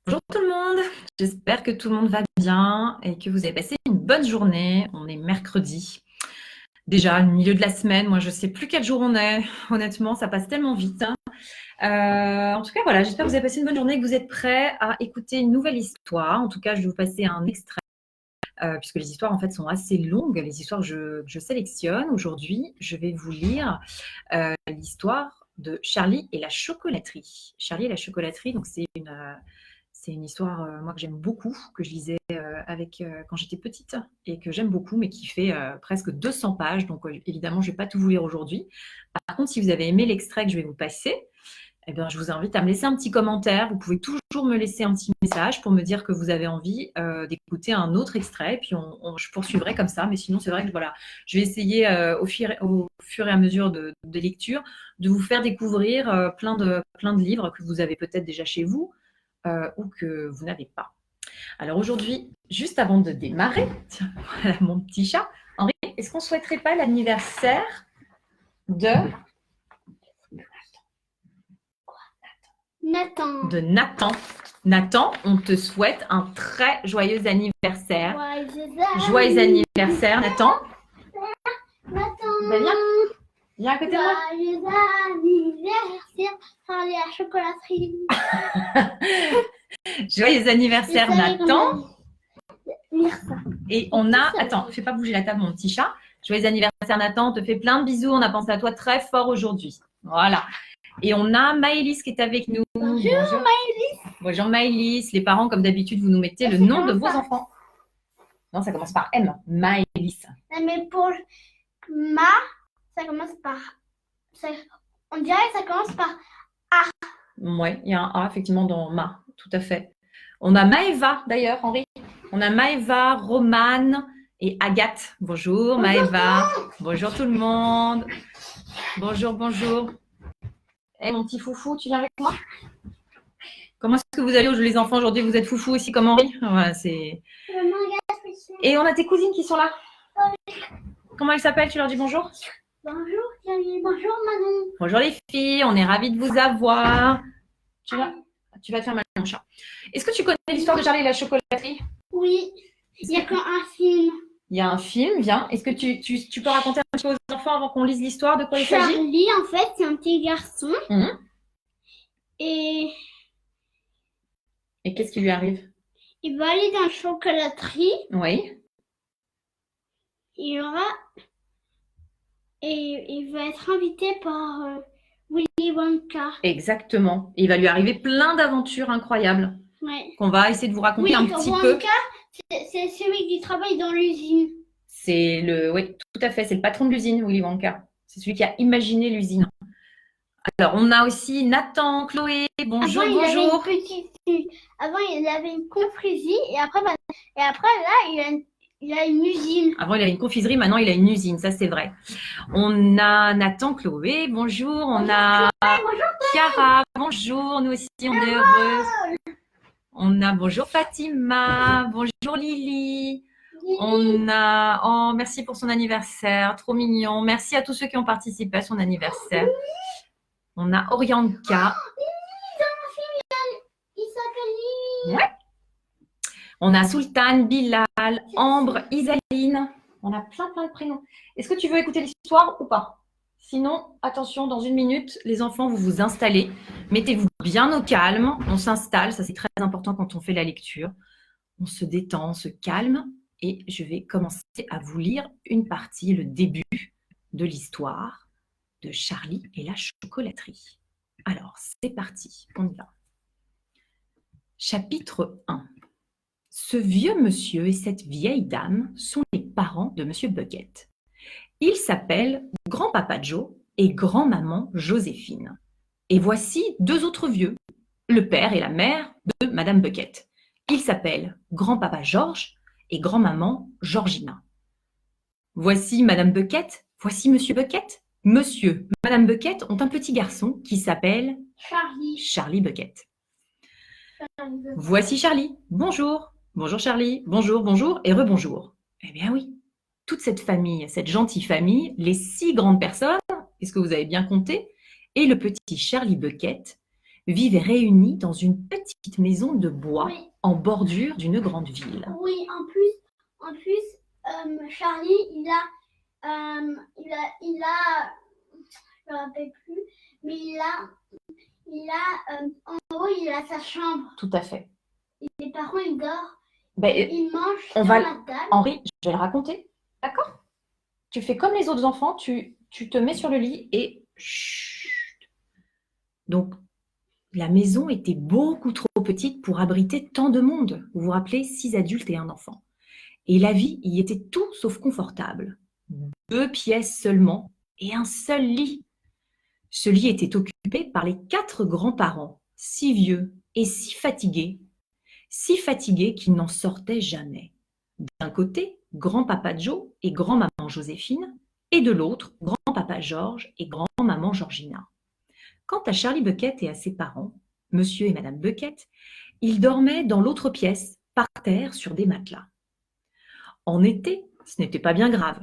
Bonjour tout le monde, j'espère que tout le monde va bien et que vous avez passé une bonne journée. On est mercredi, déjà le milieu de la semaine, moi je sais plus quel jour on est, honnêtement ça passe tellement vite. En tout cas voilà, j'espère que vous avez passé une bonne journée et que vous êtes prêts à écouter une nouvelle histoire. En tout cas je vais vous passer un extrait, puisque les histoires en fait sont assez longues, les histoires que je sélectionne. Aujourd'hui je vais vous lire l'histoire de Charlie et la chocolaterie. Charlie et la chocolaterie, donc c'est une histoire, moi, que j'aime beaucoup, que je lisais quand j'étais petite et que j'aime beaucoup, mais qui fait presque 200 pages. Donc, évidemment, je ne vais pas tout vous lire aujourd'hui. Par contre, si vous avez aimé l'extrait que je vais vous passer, eh bien, je vous invite à me laisser un petit commentaire. Vous pouvez toujours me laisser un petit message pour me dire que vous avez envie d'écouter un autre extrait. Et puis, je poursuivrai comme ça. Mais sinon, c'est vrai que voilà, je vais essayer au fur et à mesure de lecture de vous faire découvrir plein de livres que vous avez peut-être déjà chez vous ou que vous n'avez pas. Alors aujourd'hui, juste avant de démarrer, tiens, voilà mon petit chat. Henri, est-ce qu'on ne souhaiterait pas l'anniversaire de Nathan? Nathan, on te souhaite un très joyeux anniversaire. Joyeux anniversaire, Nathan. Nathan. Viens à côté de moi. Joyeux anniversaire, Charlie à la chocolaterie. Joyeux anniversaire, Nathan. Lire ça. Et on a... Attends, fais pas bouger la table, mon petit chat. Joyeux anniversaire, Nathan. On te fait plein de bisous. On a pensé à toi très fort aujourd'hui. Voilà. Et on a Maëlys qui est avec nous. Bonjour Maëlys. Bonjour Maëlys. Les parents, comme d'habitude, vous nous mettez le nom de vos enfants. Non, ça commence par M. Maëlys. Mais pour Ma, ça commence par... on dirait que ça commence par A. Oui, il y a un A effectivement dans Ma, tout à fait. On a Maëva d'ailleurs, Henri. On a Maëva, Romane et Agathe. Bonjour Maëva. Bonjour tout le monde. Bonjour, bonjour. Eh mon petit foufou, tu viens avec moi? Comment est-ce que vous allez les enfants aujourd'hui? Vous êtes foufou aussi comme Henri? Voilà, c'est... Et on a tes cousines qui sont là. Comment elles s'appellent? Tu leur dis bonjour? Bonjour Camille, bonjour Manon. Bonjour les filles, on est ravis de vous avoir. Tu vas te faire mal mon chat. Est-ce que tu connais l'histoire de Charlie et la chocolaterie? Oui, il n'y a qu'un film. Il y a un film, viens. Est-ce que tu peux raconter un petit peu aux enfants avant qu'on lise l'histoire, de quoi il s'agit? Charlie, en fait, c'est un petit garçon. Et qu'est-ce qui lui arrive? Il va aller dans la chocolaterie. Oui. Il va être invité par Willy Wonka. Exactement. Et il va lui arriver plein d'aventures incroyables. Ouais. Qu'on va essayer de vous raconter un petit Wonka, peu. C'est celui qui travaille dans l'usine. Oui, tout à fait. C'est le patron de l'usine, Willy Wonka. C'est celui qui a imaginé l'usine. Alors, on a aussi Nathan, Chloé. Bonjour, bonjour. Avant, il avait une confiserie et après là, il a une usine. Avant, il avait une confiserie. Maintenant, il a une usine. Ça, c'est vrai. On a Nathan, Chloé. Bonjour. On a Chiara. Bonjour. Nous aussi, on est heureuses. On a bonjour Fatima. Bonjour Lily. On a... Oh, merci pour son anniversaire. Trop mignon. Merci à tous ceux qui ont participé à son anniversaire. On a Orianka. Il s'appelle Lily. Ouais. On a Sultan, Bilal, Ambre, Isaline. On a plein de prénoms. Est-ce que tu veux écouter l'histoire ou pas? Sinon, attention, dans une minute, les enfants, vous vous installez. Mettez-vous bien au calme. On s'installe. Ça, c'est très important quand on fait la lecture. On se détend, on se calme. Et je vais commencer à vous lire une partie, le début de l'histoire de Charlie et la chocolaterie. Alors, c'est parti. On y va. Chapitre 1. Ce vieux monsieur et cette vieille dame sont les parents de monsieur Bucket. Ils s'appellent grand-papa Joe et grand-maman Joséphine. Et voici deux autres vieux, le père et la mère de madame Bucket. Ils s'appellent grand-papa George et grand-maman Georgina. Voici madame Bucket, voici monsieur Bucket. Monsieur, madame Bucket ont un petit garçon qui s'appelle Charlie Bucket. Voici Charlie. Bonjour. Bonjour Charlie. Bonjour, bonjour et rebonjour. Eh bien oui, toute cette famille, cette gentille famille, les 6 grandes personnes, est-ce que vous avez bien compté? Et le petit Charlie Bucket vivaient réunis dans une petite maison de bois Oui. en bordure d'une grande ville. Oui, en plus, Charlie, je me rappelle plus, mais en gros, il a sa chambre. Tout à fait. Et les parents, ils dorment. Ben, Ils mangent on sur va- la table. Henri, je vais le raconter. D'accord? Tu fais comme les autres enfants, tu te mets sur le lit et chut. Donc, la maison était beaucoup trop petite pour abriter tant de monde. Vous vous rappelez, 6 adultes et un enfant. Et la vie y était tout sauf confortable. 2 pièces seulement et un seul lit. Ce lit était occupé par les 4 grands-parents, si vieux et si fatigués qu'ils n'en sortaient jamais. D'un côté, grand-papa Joe et grand-maman Joséphine, et de l'autre, grand-papa Georges et grand-maman Georgina. Quant à Charlie Bucket et à ses parents, monsieur et madame Bucket, ils dormaient dans l'autre pièce, par terre sur des matelas. En été, ce n'était pas bien grave,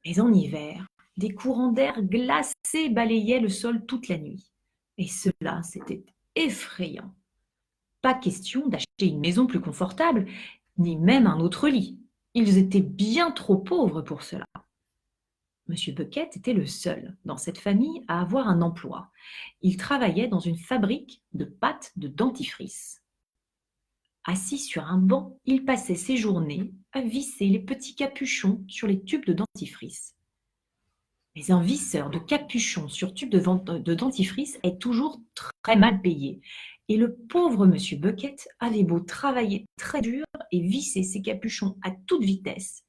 mais en hiver, des courants d'air glacés balayaient le sol toute la nuit. Et cela, c'était effrayant. Pas question d'acheter une maison plus confortable, ni même un autre lit. Ils étaient bien trop pauvres pour cela. Monsieur Bucket était le seul dans cette famille à avoir un emploi. Il travaillait dans une fabrique de pâtes de dentifrice. Assis sur un banc, il passait ses journées à visser les petits capuchons sur les tubes de dentifrice. Mais un visseur de capuchons sur tube de dentifrice est toujours très mal payé. Et le pauvre monsieur Bucket avait beau travailler très dur et visser ses capuchons à toute vitesse,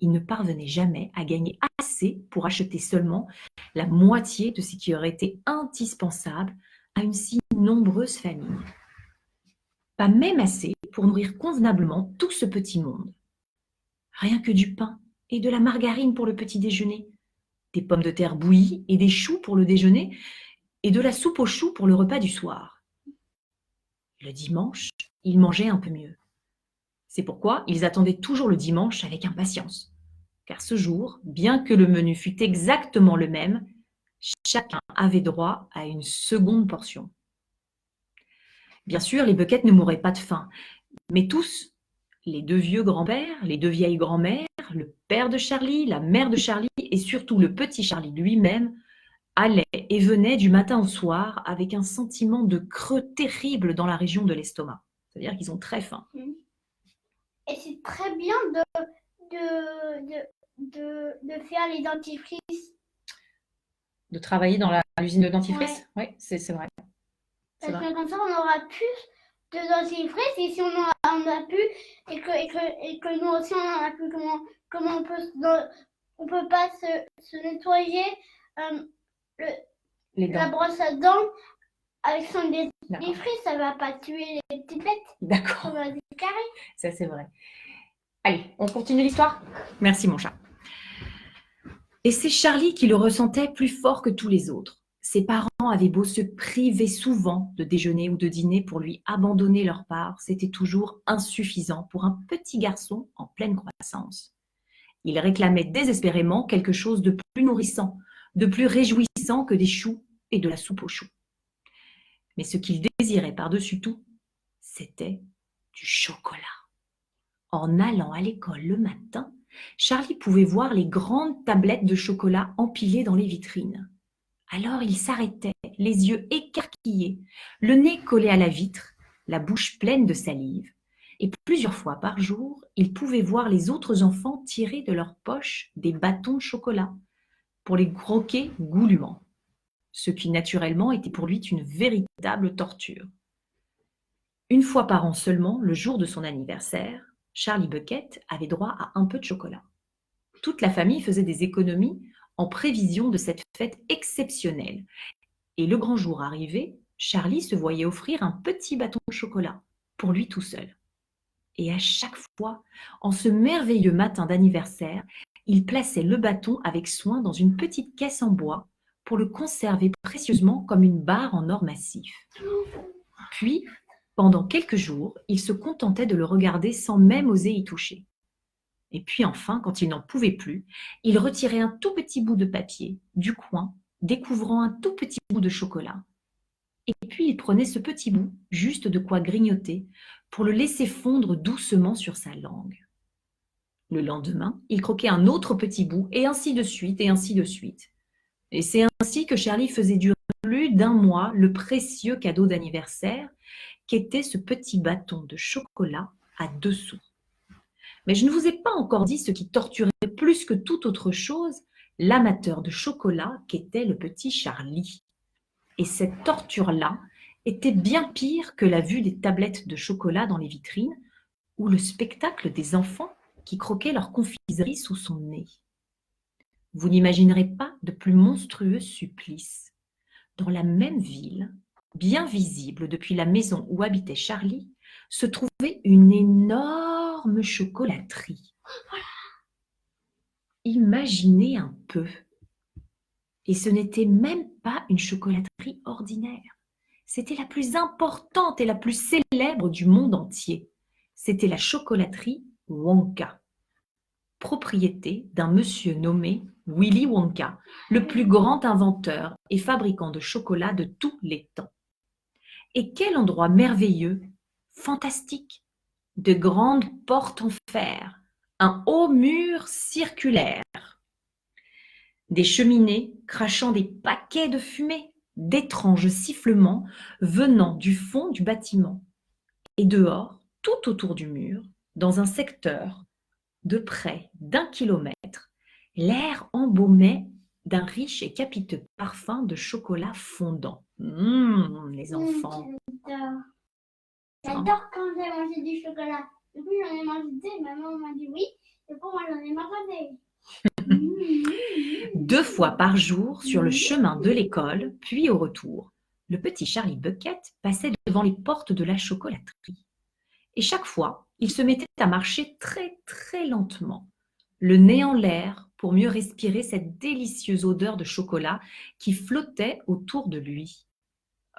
il ne parvenait jamais à gagner assez pour acheter seulement la moitié de ce qui aurait été indispensable à une si nombreuse famille. Pas même assez pour nourrir convenablement tout ce petit monde. Rien que du pain et de la margarine pour le petit déjeuner, des pommes de terre bouillies et des choux pour le déjeuner, et de la soupe aux choux pour le repas du soir. Le dimanche, ils mangeaient un peu mieux. C'est pourquoi ils attendaient toujours le dimanche avec impatience. Car ce jour, bien que le menu fût exactement le même, chacun avait droit à une seconde portion. Bien sûr, les Bucket ne mouraient pas de faim, mais tous, les 2 vieux grands-pères, les 2 vieilles grand-mères, le père de Charlie, la mère de Charlie et surtout le petit Charlie lui-même, allaient et venaient du matin au soir avec un sentiment de creux terrible dans la région de l'estomac. C'est-à-dire qu'ils ont très faim. Et c'est très bien de faire les dentifrices. De travailler dans l'usine de dentifrice? Oui, c'est vrai. Parce que comme ça, on aura plus de dentifrice et si on en a plus et que nous aussi on en a plus, comment on peut pas se nettoyer la brosse à dents avec son dentifrice, ça va pas tuer les petites bêtes. D'accord. Ça va se carrer. Ça, c'est vrai. Allez, on continue l'histoire? Merci, mon chat. Et c'est Charlie qui le ressentait plus fort que tous les autres. Ses parents avaient beau se priver souvent de déjeuner ou de dîner pour lui abandonner leur part, c'était toujours insuffisant pour un petit garçon en pleine croissance. Il réclamait désespérément quelque chose de plus nourrissant, de plus réjouissant que des choux et de la soupe aux choux. Mais ce qu'il désirait par-dessus tout, c'était du chocolat. En allant à l'école le matin, Charlie pouvait voir les grandes tablettes de chocolat empilées dans les vitrines. Alors il s'arrêtait, les yeux écarquillés, le nez collé à la vitre, la bouche pleine de salive. Et plusieurs fois par jour, il pouvait voir les autres enfants tirer de leur poche des bâtons de chocolat pour les croquer goulûment, ce qui naturellement était pour lui une véritable torture. Une fois par an seulement, le jour de son anniversaire, Charlie Bucket avait droit à un peu de chocolat. Toute la famille faisait des économies en prévision de cette fête exceptionnelle. Et le grand jour arrivé, Charlie se voyait offrir un petit bâton de chocolat, pour lui tout seul. Et à chaque fois, en ce merveilleux matin d'anniversaire, il plaçait le bâton avec soin dans une petite caisse en bois pour le conserver précieusement comme une barre en or massif. Puis, pendant quelques jours, il se contentait de le regarder sans même oser y toucher. Et puis enfin, quand il n'en pouvait plus, il retirait un tout petit bout de papier du coin, découvrant un tout petit bout de chocolat. Et puis il prenait ce petit bout, juste de quoi grignoter, pour le laisser fondre doucement sur sa langue. Le lendemain, il croquait un autre petit bout, et ainsi de suite, et ainsi de suite. Et c'est ainsi que Charlie faisait durer plus d'1 mois le précieux cadeau d'anniversaire qu'était ce petit bâton de chocolat à 2 sous. Mais je ne vous ai pas encore dit ce qui torturait plus que toute autre chose l'amateur de chocolat qu'était le petit Charlie. Et cette torture-là était bien pire que la vue des tablettes de chocolat dans les vitrines ou le spectacle des enfants qui croquaient leur confiserie sous son nez. Vous n'imaginerez pas de plus monstrueux supplice. Dans la même ville, bien visible depuis la maison où habitait Charlie, se trouvait une énorme chocolaterie. Imaginez un peu. Et ce n'était même pas une chocolaterie ordinaire. C'était la plus importante et la plus célèbre du monde entier. C'était la chocolaterie Wonka, propriété d'un monsieur nommé Willy Wonka, le plus grand inventeur et fabricant de chocolat de tous les temps. Et quel endroit merveilleux, fantastique! De grandes portes en fer, un haut mur circulaire, des cheminées crachant des paquets de fumée, d'étranges sifflements venant du fond du bâtiment. Et dehors, tout autour du mur, dans un secteur de près d'1 kilomètre, l'air embaumait d'un riche et capiteux parfum de chocolat fondant. Les enfants. J'adore quand j'ai mangé du chocolat. Depuis, j'en ai mangé 2. Maman m'a dit oui. Et pour moi, j'en ai mangé. 2 fois par jour sur le chemin de l'école, puis au retour, le petit Charlie Bucket passait devant les portes de la chocolaterie. Et chaque fois, il se mettait à marcher très très lentement, le nez en l'air pour mieux respirer cette délicieuse odeur de chocolat qui flottait autour de lui.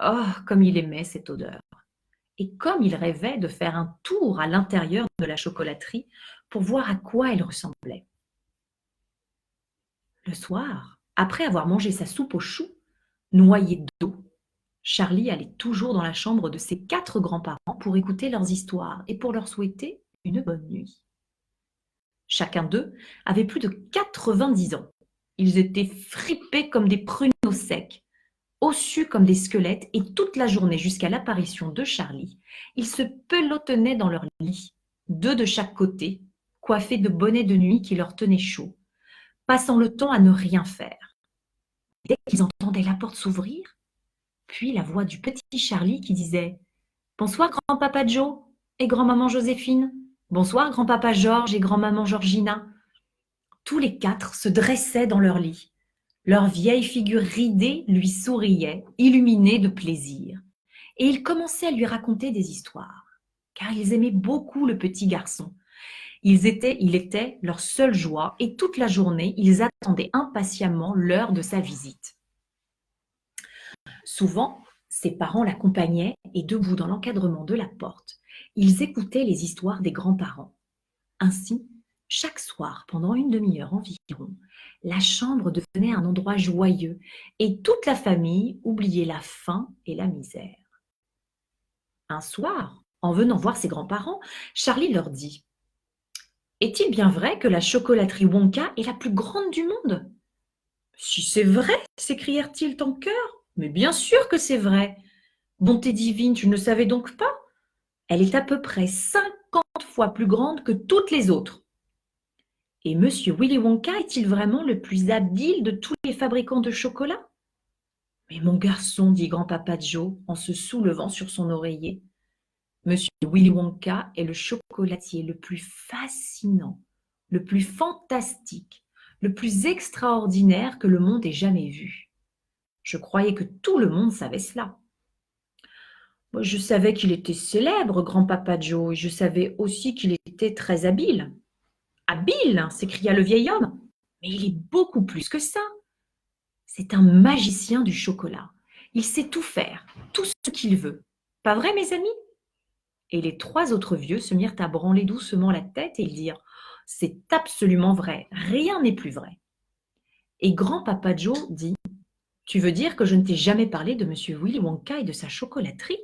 Oh, comme il aimait cette odeur! Et comme il rêvait de faire un tour à l'intérieur de la chocolaterie pour voir à quoi elle ressemblait. Le soir, après avoir mangé sa soupe aux choux, noyée d'eau, Charlie allait toujours dans la chambre de ses 4 grands-parents pour écouter leurs histoires et pour leur souhaiter une bonne nuit. Chacun d'eux avait plus de 90 ans. Ils étaient fripés comme des pruneaux secs, ossus comme des squelettes, et toute la journée jusqu'à l'apparition de Charlie, ils se pelotonnaient dans leur lit, 2 de chaque côté, coiffés de bonnets de nuit qui leur tenaient chaud, passant le temps à ne rien faire. Dès qu'ils entendaient la porte s'ouvrir, puis la voix du petit Charlie qui disait « Bonsoir grand-papa Joe et grand-maman Joséphine. Bonsoir grand-papa Georges et grand-maman Georgina. » Tous les 4 se dressaient dans leur lit. Leurs vieilles figures ridées lui souriaient, illuminées de plaisir. Et ils commençaient à lui raconter des histoires, car ils aimaient beaucoup le petit garçon. Il était leur seule joie et toute la journée, ils attendaient impatiemment l'heure de sa visite. Souvent, ses parents l'accompagnaient et debout dans l'encadrement de la porte, ils écoutaient les histoires des grands-parents. Ainsi, chaque soir, pendant une demi-heure environ, la chambre devenait un endroit joyeux et toute la famille oubliait la faim et la misère. Un soir, en venant voir ses grands-parents, Charlie leur dit « Est-il bien vrai que la chocolaterie Wonka est la plus grande du monde ?»« Si c'est vrai, s'écrièrent-ils en chœur. Mais bien sûr que c'est vrai. Bonté divine, tu ne le savais donc pas? Elle est à peu près 50 fois plus grande que toutes les autres. Et monsieur Willy Wonka est-il vraiment le plus habile de tous les fabricants de chocolat? Mais mon garçon, dit grand-papa Joe en se soulevant sur son oreiller, monsieur Willy Wonka est le chocolatier le plus fascinant, le plus fantastique, le plus extraordinaire que le monde ait jamais vu. Je croyais que tout le monde savait cela. Moi, je savais qu'il était célèbre, grand-papa Joe, et je savais aussi qu'il était très habile. Habile, s'écria le vieil homme, mais il est beaucoup plus que ça. C'est un magicien du chocolat. Il sait tout faire, tout ce qu'il veut. Pas vrai, mes amis? Et les 3 autres vieux se mirent à branler doucement la tête et ils dirent « C'est absolument vrai, rien n'est plus vrai. » Et grand-papa Joe dit Tu veux dire que je ne t'ai jamais parlé de monsieur Willy Wonka et de sa chocolaterie?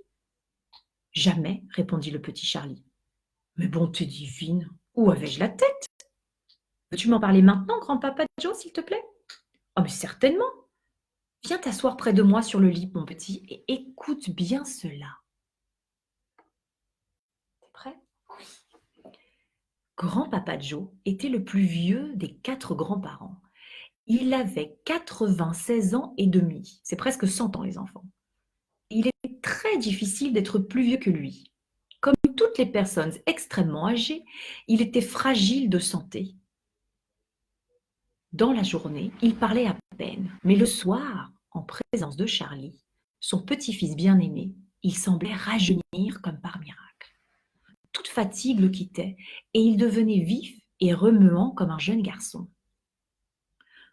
Jamais, répondit le petit Charlie. Mais bonté divine, où avais-je la tête? Veux-tu m'en parler maintenant, grand-papa Joe, s'il te plaît? Oh, mais certainement. Viens t'asseoir près de moi sur le lit, mon petit, et écoute bien cela. T'es prêt? Grand-papa Joe était le plus vieux des 4 grands-parents. Il avait 96 ans et demi. C'est presque 100 ans, les enfants. Il est très difficile d'être plus vieux que lui. Comme toutes les personnes extrêmement âgées, il était fragile de santé. Dans la journée, il parlait à peine, mais le soir, en présence de Charlie, son petit-fils bien-aimé, il semblait rajeunir comme par miracle. Toute fatigue le quittait et il devenait vif et remuant comme un jeune garçon.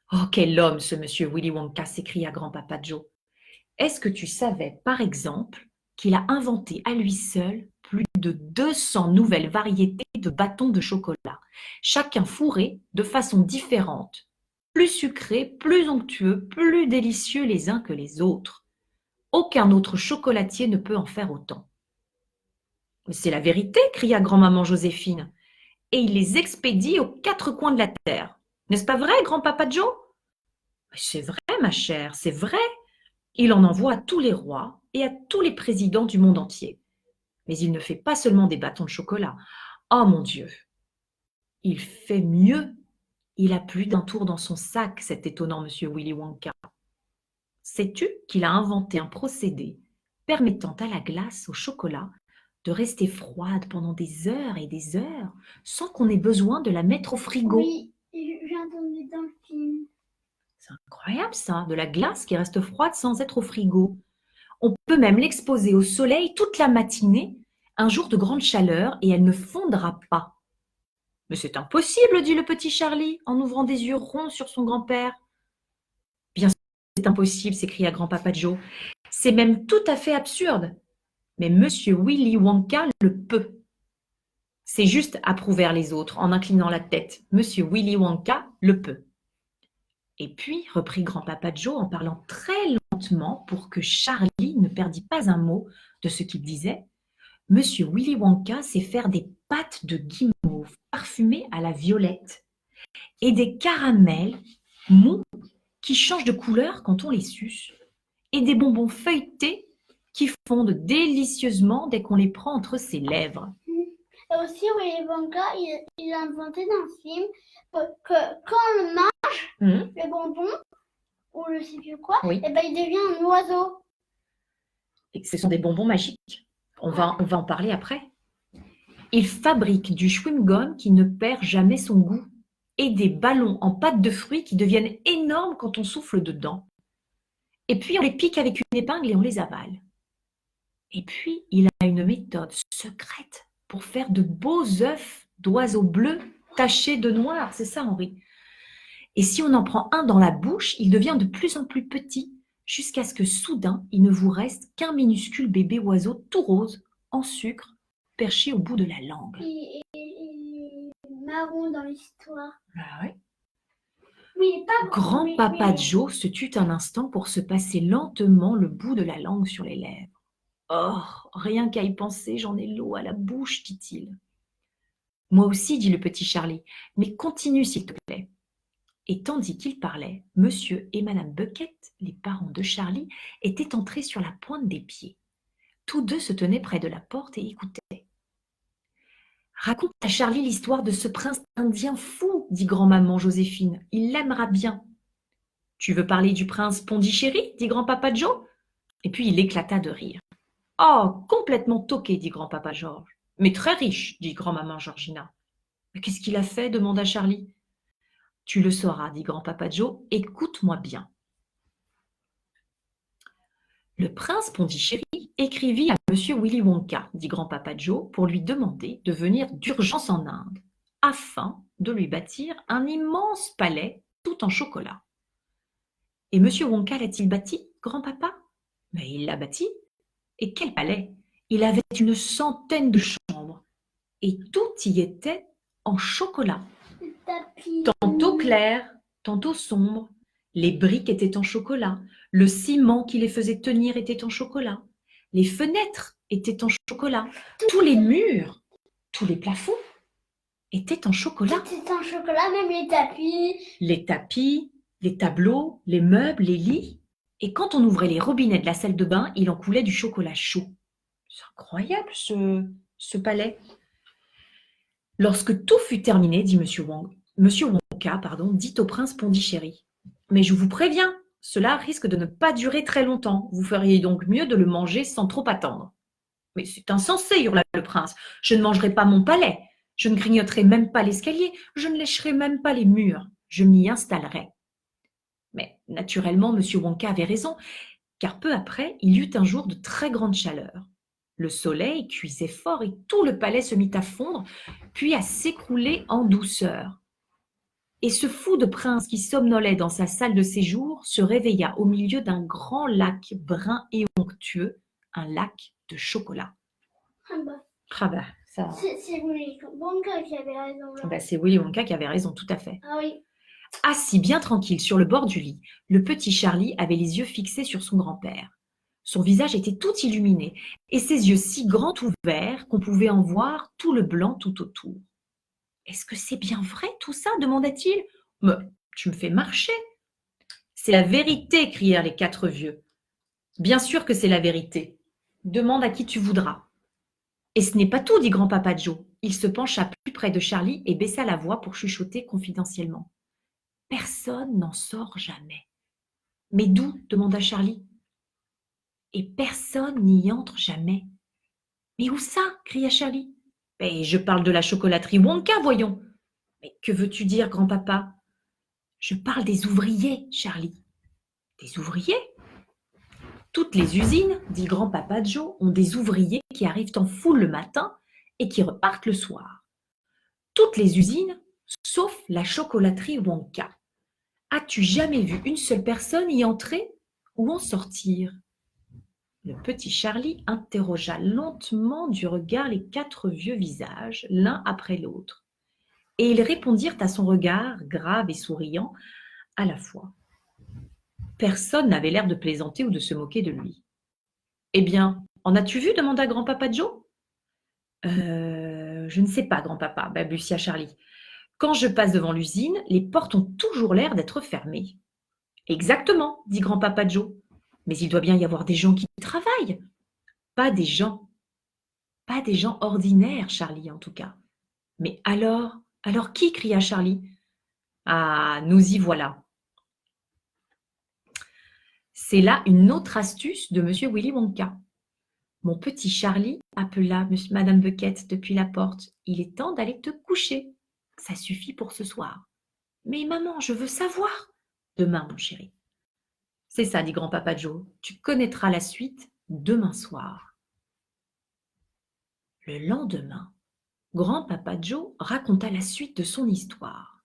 « Oh, quel homme ce monsieur Willy Wonka !» s'écria grand-papa Joe. « Est-ce que tu savais, par exemple, qu'il a inventé à lui seul plus de 200 nouvelles variétés de bâtons de chocolat, chacun fourré de façon différente, plus sucrés, plus onctueux, plus délicieux les uns que les autres. Aucun autre chocolatier ne peut en faire autant. » « C'est la vérité, cria grand-maman Joséphine, et il les expédie aux 4 coins de la terre. N'est-ce pas vrai, grand-papa Joe? C'est vrai, ma chère, c'est vrai. Il en envoie à tous les rois et à tous les présidents du monde entier. Mais il ne fait pas seulement des bâtons de chocolat. Oh mon Dieu! Il fait mieux. Il a plus d'un tour dans son sac, cet étonnant monsieur Willy Wonka. Sais-tu qu'il a inventé un procédé permettant à la glace au chocolat de rester froide pendant des heures et des heures sans qu'on ait besoin de la mettre au frigo? Oui, j'ai entendu dans le film. C'est incroyable ça, de la glace qui reste froide sans être au frigo. On peut même l'exposer au soleil toute la matinée, un jour de grande chaleur, et elle ne fondra pas. « Mais c'est impossible, dit le petit Charlie, en ouvrant des yeux ronds sur son grand-père. « Bien sûr que c'est impossible, s'écria grand-papa Joe. C'est même tout à fait absurde. Mais monsieur Willy Wonka le peut. C'est juste, approuvèrent les autres en inclinant la tête. Monsieur Willy Wonka le peut. Et puis, reprit grand-papa Joe en parlant très lentement pour que Charlie ne perdît pas un mot de ce qu'il disait, monsieur Willy Wonka sait faire des pâtes de guimauve parfumées à la violette et des caramels mous qui changent de couleur quand on les suce et des bonbons feuilletés qui fondent délicieusement dès qu'on les prend entre ses lèvres. Et aussi, Willy Wonka, il a inventé dans le film que quand on mange le bonbon, ou je sais plus quoi, Oui. et ben il devient un oiseau. Et ce sont des bonbons magiques. On va en parler après. Il fabrique du chewing-gum qui ne perd jamais son goût et des ballons en pâte de fruits qui deviennent énormes quand on souffle dedans. Et puis on les pique avec une épingle et on les avale. Et puis il a une méthode secrète pour faire de beaux œufs d'oiseaux bleus tachés de noir. C'est ça, Henri. Et si on en prend un dans la bouche, il devient de plus en plus petit jusqu'à ce que soudain, il ne vous reste qu'un minuscule bébé oiseau tout rose, en sucre, perché au bout de la langue. Il est marron dans l'histoire. Ah ouais. Oui, il est pas Grand-papa Joe se tut un instant pour se passer lentement le bout de la langue sur les lèvres. « Oh, rien qu'à y penser, j'en ai l'eau à la bouche, dit-il. »« Moi aussi, dit le petit Charlie, mais continue s'il te plaît. » Et tandis qu'il parlait, monsieur et madame Bucket, les parents de Charlie, étaient entrés sur la pointe des pieds. Tous deux se tenaient près de la porte et écoutaient. « Raconte à Charlie l'histoire de ce prince indien fou, dit grand-maman Joséphine. Il l'aimera bien. »« Tu veux parler du prince Pondichéry, dit grand-papa Joe. » Et puis il éclata de rire. « Oh, complètement toqué, dit grand-papa Georges. Mais très riche, dit grand-maman Georgina. »« Mais qu'est-ce qu'il a fait ?» demanda Charlie. « Tu le sauras, dit grand-papa Joe. Écoute-moi bien. » Le prince Pondichéry écrivit à monsieur Willy Wonka, dit grand-papa Joe, pour lui demander de venir d'urgence en Inde, afin de lui bâtir un immense palais tout en chocolat. Et monsieur Wonka l'a-t-il bâti, grand-papa? Mais il l'a bâti. Et quel palais! Il avait une centaine de chambres, et tout y était en chocolat. Tantôt clair, tantôt sombre, Les briques étaient en chocolat. Le ciment qui les faisait tenir était en chocolat. Les fenêtres étaient en chocolat. Tous les murs, tous les plafonds étaient en chocolat. C'était en chocolat, même Les tapis, les tableaux, les meubles, les lits. Et quand on ouvrait les robinets de la salle de bain, il en coulait du chocolat chaud. C'est incroyable ce palais. Lorsque tout fut terminé, dit Monsieur Wonka, dit au prince Pondichéry. Mais je vous préviens, cela risque de ne pas durer très longtemps. Vous feriez donc mieux de le manger sans trop attendre. Mais c'est insensé, hurla le prince. Je ne mangerai pas mon palais. Je ne grignoterai même pas l'escalier. Je ne lécherai même pas les murs. Je m'y installerai. Mais naturellement, Monsieur Wonka avait raison, car peu après, il y eut un jour de très grande chaleur. Le soleil cuisait fort et tout le palais se mit à fondre, puis à s'écrouler en douceur. Et ce fou de prince qui somnolait dans sa salle de séjour se réveilla au milieu d'un grand lac brun et onctueux, un lac de chocolat. Ah bah, ça... C'est Willy Wonka qui avait raison. C'est Willy Wonka qui avait raison, tout à fait. Ah oui. Assis bien tranquille sur le bord du lit, le petit Charlie avait les yeux fixés sur son grand-père. Son visage était tout illuminé et ses yeux si grands ouverts qu'on pouvait en voir tout le blanc tout autour. « Est-ce que c'est bien vrai tout ça ?» demanda-t-il. « Mais tu me fais marcher. »« C'est la vérité !» crièrent les 4 vieux. « Bien sûr que c'est la vérité. Demande à qui tu voudras. » « Et ce n'est pas tout, dit grand-papa Joe. Il se pencha plus près de Charlie et baissa la voix pour chuchoter confidentiellement. « Personne n'en sort jamais. »« Mais d'où ?» demanda Charlie. « Et personne n'y entre jamais. »« Mais où ça ?» cria Charlie. « Mais je parle de la chocolaterie Wonka, voyons. »« Mais que veux-tu dire, grand-papa ?»« Je parle des ouvriers, Charlie. »« Des ouvriers ?» Toutes les usines, dit grand-papa Joe, ont des ouvriers qui arrivent en foule le matin et qui repartent le soir. Toutes les usines, sauf la chocolaterie Wonka. As-tu jamais vu une seule personne y entrer ou en sortir ? Le petit Charlie interrogea lentement du regard les 4 vieux visages, l'un après l'autre. Et ils répondirent à son regard, grave et souriant, à la fois. Personne n'avait l'air de plaisanter ou de se moquer de lui. « Eh bien, en as-tu vu ?» demanda grand-papa Joe. Je ne sais pas, grand-papa, balbutia Charlie. Quand je passe devant l'usine, les portes ont toujours l'air d'être fermées. Exactement, dit grand-papa Joe. Mais il doit bien y avoir des gens qui travaillent. Pas des gens ordinaires, Charlie, en tout cas. Mais alors qui cria Charlie. Ah, nous y voilà. C'est là une autre astuce de Monsieur Willy Wonka. Mon petit Charlie, appela Madame Bucket depuis la porte, il est temps d'aller te coucher. Ça suffit pour ce soir. Mais maman, je veux savoir. Demain, mon chéri. C'est ça, dit grand-papa Joe. Tu connaîtras la suite demain soir. Le lendemain, grand-papa Joe raconta la suite de son histoire.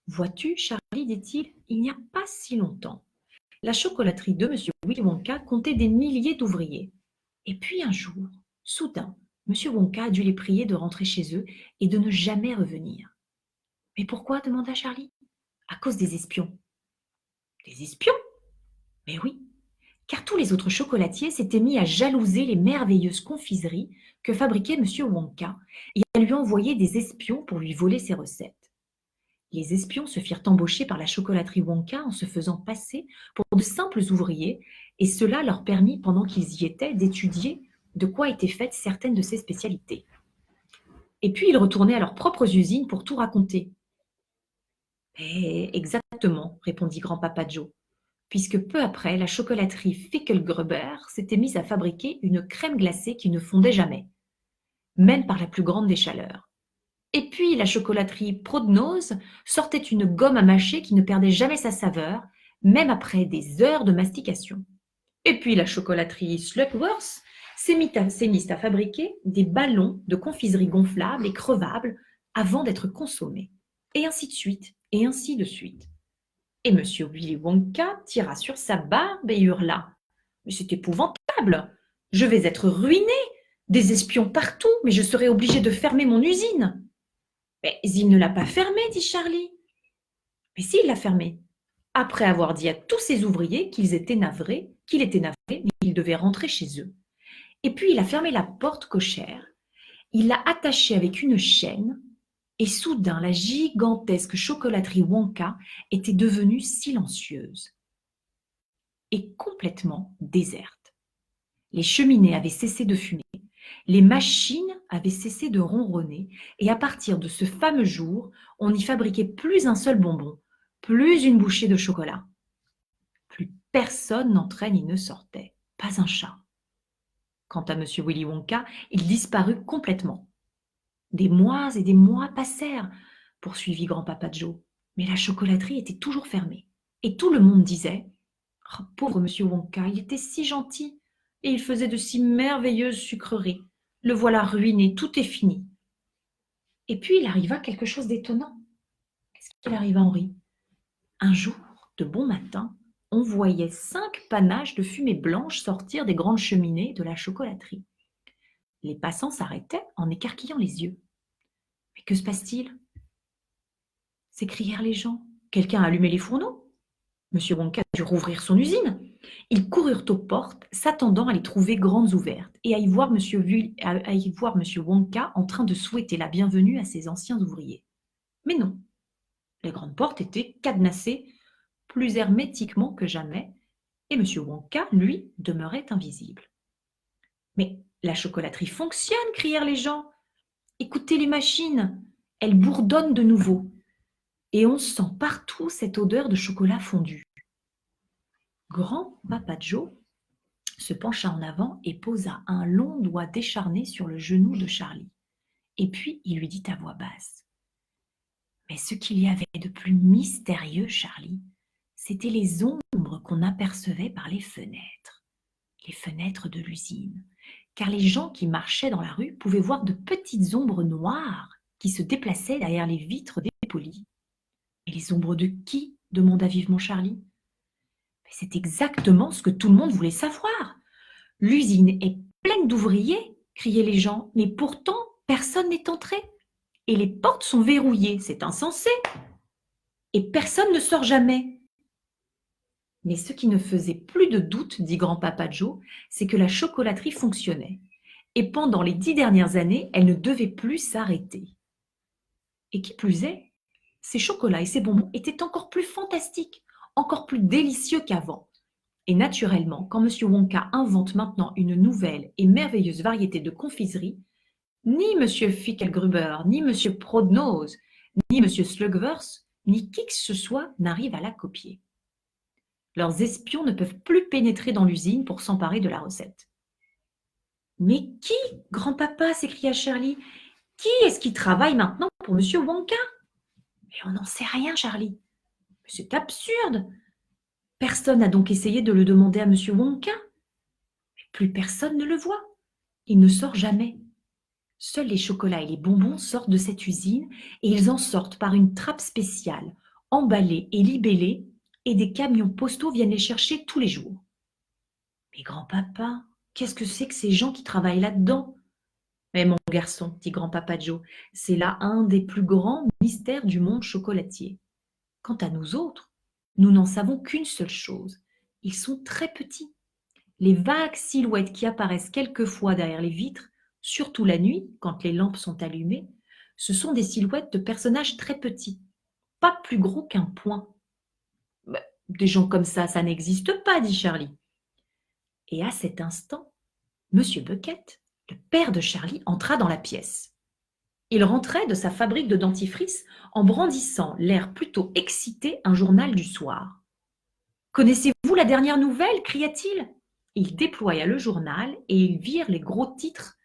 Vois-tu, Charlie, dit-il, il n'y a pas si longtemps, la chocolaterie de Monsieur Willy Wonka comptait des milliers d'ouvriers. Et puis un jour, soudain, Monsieur Wonka a dû les prier de rentrer chez eux et de ne jamais revenir. « Mais pourquoi ?» demanda Charlie. « À cause des espions. »« Des espions ?» Mais oui, car tous les autres chocolatiers s'étaient mis à jalouser les merveilleuses confiseries que fabriquait Monsieur Wonka et à lui envoyer des espions pour lui voler ses recettes. Les espions se firent embaucher par la chocolaterie Wonka en se faisant passer pour de simples ouvriers et cela leur permit, pendant qu'ils y étaient, d'étudier de quoi étaient faites certaines de ses spécialités. Et puis ils retournaient à leurs propres usines pour tout raconter. « Exactement, répondit grand-papa Joe, puisque peu après, la chocolaterie Fickelgruber s'était mise à fabriquer une crème glacée qui ne fondait jamais, même par la plus grande des chaleurs. Et puis la chocolaterie Prodnose sortait une gomme à mâcher qui ne perdait jamais sa saveur, même après des heures de mastication. Et puis la chocolaterie Slugworth s'est mise à fabriquer des ballons de confiserie gonflables et crevables avant d'être consommés. Et ainsi de suite, et ainsi de suite. Et Monsieur Willy Wonka tira sur sa barbe et hurla. « Mais c'est épouvantable! Je vais être ruiné! Des espions partout, mais je serai obligé de fermer mon usine! » « Mais il ne l'a pas fermée, dit Charlie. »« Mais si, il l'a fermée. » après avoir dit à tous ses ouvriers qu'il était navré, mais qu'ils devaient rentrer chez eux. Et puis il a fermé la porte cochère, il l'a attachée avec une chaîne, et soudain la gigantesque chocolaterie Wonka était devenue silencieuse et complètement déserte. Les cheminées avaient cessé de fumer, les machines avaient cessé de ronronner, et à partir de ce fameux jour, on n'y fabriquait plus un seul bonbon, plus une bouchée de chocolat. Plus personne n'entrait ni ne sortait, pas un chat. Quant à M. Willy Wonka, il disparut complètement. Des mois et des mois passèrent, poursuivit grand-papa Joe, mais la chocolaterie était toujours fermée. Et tout le monde disait « Oh, pauvre M. Wonka, il était si gentil et il faisait de si merveilleuses sucreries. Le voilà ruiné, tout est fini. » Et puis il arriva quelque chose d'étonnant. Qu'est-ce qu'il arriva, Henri? Un jour, de bon matin, on voyait 5 panaches de fumée blanche sortir des grandes cheminées de la chocolaterie. Les passants s'arrêtaient en écarquillant les yeux. « Mais que se passe-t-il » s'écrièrent les gens. « Quelqu'un a allumé les fourneaux ?» Monsieur Wonka dut rouvrir son usine. Ils coururent aux portes, s'attendant à les trouver grandes ouvertes et à y voir Monsieur Wonka en train de souhaiter la bienvenue à ses anciens ouvriers. Mais non, les grandes portes étaient cadenassées plus hermétiquement que jamais, et M. Wonka, lui, demeurait invisible. « Mais la chocolaterie fonctionne !» crièrent les gens. « Écoutez les machines, elles bourdonnent de nouveau, et on sent partout cette odeur de chocolat fondu. » Grand-papa Joe se pencha en avant et posa un long doigt décharné sur le genou de Charlie. Et puis il lui dit à voix basse: « Mais ce qu'il y avait de plus mystérieux, Charlie, c'étaient les ombres qu'on apercevait par les fenêtres de l'usine, car les gens qui marchaient dans la rue pouvaient voir de petites ombres noires qui se déplaçaient derrière les vitres dépolies. »« Et les ombres de qui ?» demanda vivement Charlie. « C'est exactement ce que tout le monde voulait savoir. L'usine est pleine d'ouvriers, criaient les gens, mais pourtant personne n'est entré. Et les portes sont verrouillées, c'est insensé. Et personne ne sort jamais. » Mais ce qui ne faisait plus de doute, dit grand-papa Joe, c'est que la chocolaterie fonctionnait. Et pendant les 10 dernières années, elle ne devait plus s'arrêter. Et qui plus est, ces chocolats et ces bonbons étaient encore plus fantastiques, encore plus délicieux qu'avant. Et naturellement, quand M. Wonka invente maintenant une nouvelle et merveilleuse variété de confiserie, ni M. Fickelgruber, ni M. Prodnose, ni M. Slugworth, ni qui que ce soit n'arrive à la copier. Leurs espions ne peuvent plus pénétrer dans l'usine pour s'emparer de la recette. « Mais qui, grand-papa » s'écria Charlie. « Qui est-ce qui travaille maintenant pour M. Wonka ?»« Mais on n'en sait rien, Charlie. »« Mais c'est absurde. Personne n'a donc essayé de le demander à M. Wonka. Mais plus personne ne le voit. Il ne sort jamais. Seuls les chocolats et les bonbons sortent de cette usine et ils en sortent par une trappe spéciale, emballée et libellée, et des camions postaux viennent les chercher tous les jours. »« Mais grand-papa, qu'est-ce que c'est que ces gens qui travaillent là-dedans ?»« Mais mon garçon, dit grand-papa Joe, c'est là un des plus grands mystères du monde chocolatier. Quant à nous autres, nous n'en savons qu'une seule chose. Ils sont très petits. Les vagues silhouettes qui apparaissent quelquefois derrière les vitres, surtout la nuit, quand les lampes sont allumées, ce sont des silhouettes de personnages très petits, pas plus gros qu'un poing. »« Des gens comme ça n'existe pas, dit Charlie. Et à cet instant, M. Bucket, le père de Charlie, entra dans la pièce. Il rentrait de sa fabrique de dentifrice en brandissant, l'air plutôt excité, un journal du soir. « Connaissez-vous la dernière nouvelle » cria-t-il. Il déploya le journal et ils virent les gros titres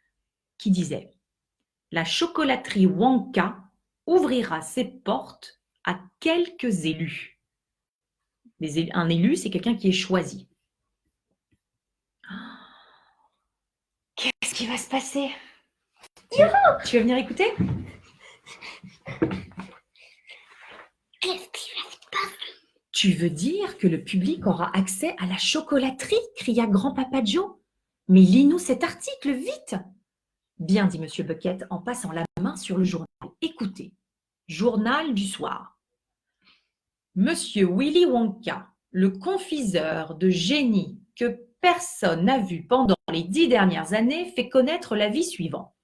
qui disaient « La chocolaterie Wonka ouvrira ses portes à quelques élus. » Un élu, c'est quelqu'un qui est choisi. Qu'est-ce qui va se passer? Tu veux venir écouter? Qu'est-ce qui va se passer? Tu veux dire que le public aura accès à la chocolaterie? Cria grand-papa Joe. Mais lis-nous cet article, vite! Bien, dit M. Bucket en passant la main sur le journal. Écoutez, journal du soir. Monsieur Willy Wonka, le confiseur de génie que personne n'a vu pendant les 10 dernières années, fait connaître l'avis suivant.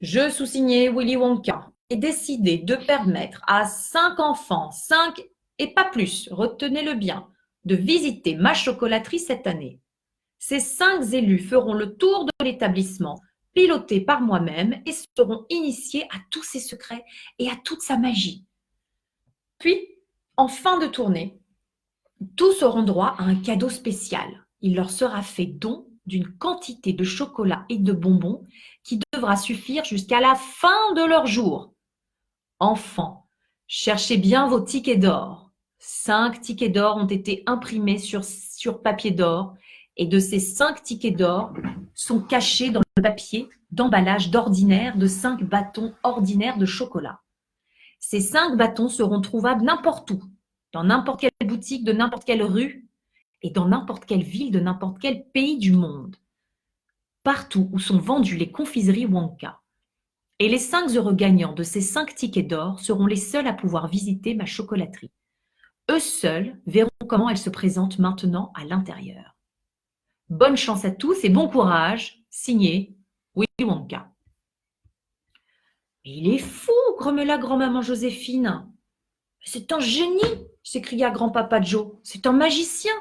Je, sous-signé Willy Wonka, ai décidé de permettre à 5 enfants, 5 et pas plus, retenez-le bien, de visiter ma chocolaterie cette année. Ces 5 élus feront le tour de l'établissement, pilotés par moi-même, et seront initiés à tous ses secrets et à toute sa magie. Puis, en fin de tournée, tous auront droit à un cadeau spécial. Il leur sera fait don d'une quantité de chocolat et de bonbons qui devra suffire jusqu'à la fin de leur jour. Enfants, cherchez bien vos tickets d'or. 5 tickets d'or ont été imprimés sur papier d'or et de ces 5 tickets d'or sont cachés dans le papier d'emballage d'ordinaire de 5 bâtons ordinaires de chocolat. Ces 5 bâtons seront trouvables n'importe où, dans n'importe quelle boutique de n'importe quelle rue et dans n'importe quelle ville de n'importe quel pays du monde. Partout où sont vendues les confiseries Wonka. Et les 5 heureux gagnants de ces 5 tickets d'or seront les seuls à pouvoir visiter ma chocolaterie. Eux seuls verront comment elle se présente maintenant à l'intérieur. Bonne chance à tous et bon courage, signé Willy Wonka. Il est fou, grommela grand-maman Joséphine. C'est un génie, s'écria grand-papa Joe. C'est un magicien.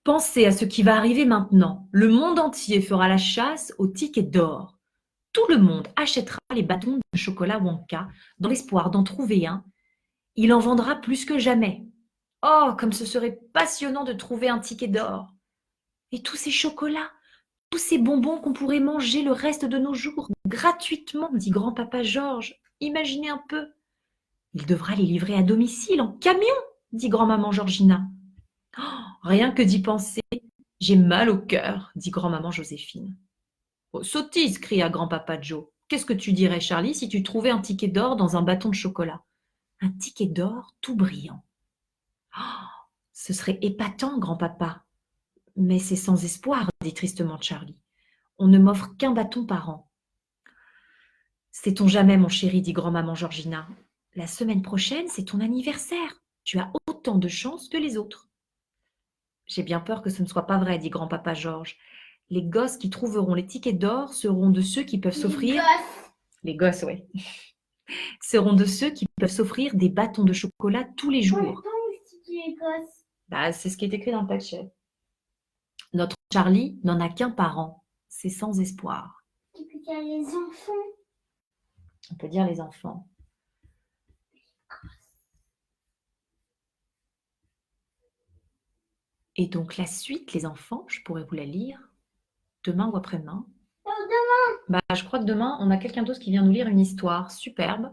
Pensez à ce qui va arriver maintenant. Le monde entier fera la chasse aux tickets d'or. Tout le monde achètera les bâtons de chocolat Wonka dans l'espoir d'en trouver un. Il en vendra plus que jamais. Oh, comme ce serait passionnant de trouver un ticket d'or. Et tous ces chocolats, tous ces bonbons qu'on pourrait manger le reste de nos jours gratuitement, dit grand-papa Georges. Imaginez un peu. Il devra les livrer à domicile en camion, dit grand-maman Georgina. Oh, rien que d'y penser, j'ai mal au cœur, dit grand-maman Joséphine. Oh, sottise, cria grand-papa Joe. Qu'est-ce que tu dirais, Charlie, si tu trouvais un ticket d'or dans un bâton de chocolat? Un ticket d'or tout brillant. Oh, ce serait épatant, grand-papa. Mais c'est sans espoir, dit tristement Charlie. On ne m'offre qu'un bâton par an. Sait-on jamais, mon chéri, dit grand-maman Georgina. La semaine prochaine, c'est ton anniversaire. Tu as autant de chance que les autres. J'ai bien peur que ce ne soit pas vrai, dit grand-papa Georges. Les gosses qui trouveront les tickets d'or seront de ceux qui peuvent s'offrir... Les gosses, oui. Seront de ceux qui peuvent s'offrir des bâtons de chocolat tous les jours. Bah, c'est ce qui est écrit dans le paquet. Notre Charlie n'en a qu'un par an. C'est sans espoir. Et puis il y a les enfants. On peut dire les enfants. Et donc la suite, les enfants, je pourrais vous la lire demain ou après-demain. Demain. Bah, je crois que demain, on a quelqu'un d'autre qui vient nous lire une histoire superbe.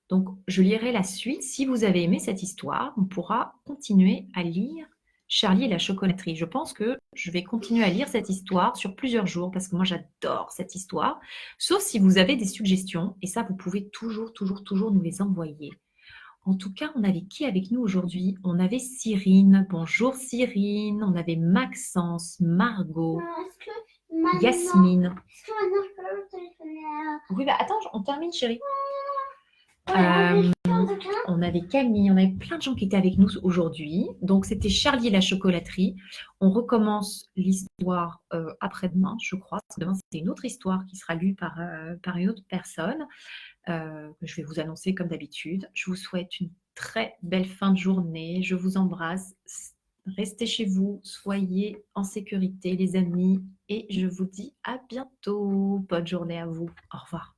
Donc, je lirai la suite. Si vous avez aimé cette histoire, on pourra continuer à lire Charlie et la chocolaterie. Je pense que je vais continuer à lire cette histoire sur plusieurs jours parce que moi, j'adore cette histoire. Sauf si vous avez des suggestions. Et ça, vous pouvez toujours nous les envoyer. En tout cas, on avait qui avec nous aujourd'hui? On avait Cyrine. Bonjour Cyrine. On avait Maxence, Margot, Yasmine. Est-ce que maintenant je peux le téléphoner à... Oui, bah attends, on termine chérie. Ouais, On avait Camille, on avait plein de gens qui étaient avec nous aujourd'hui. Donc, c'était Charlie et la chocolaterie. On recommence l'histoire après-demain, je crois. Demain, c'est une autre histoire qui sera lue par une autre personne que je vais vous annoncer comme d'habitude. Je vous souhaite une très belle fin de journée. Je vous embrasse. Restez chez vous, soyez en sécurité les amis. Et je vous dis à bientôt. Bonne journée à vous. Au revoir.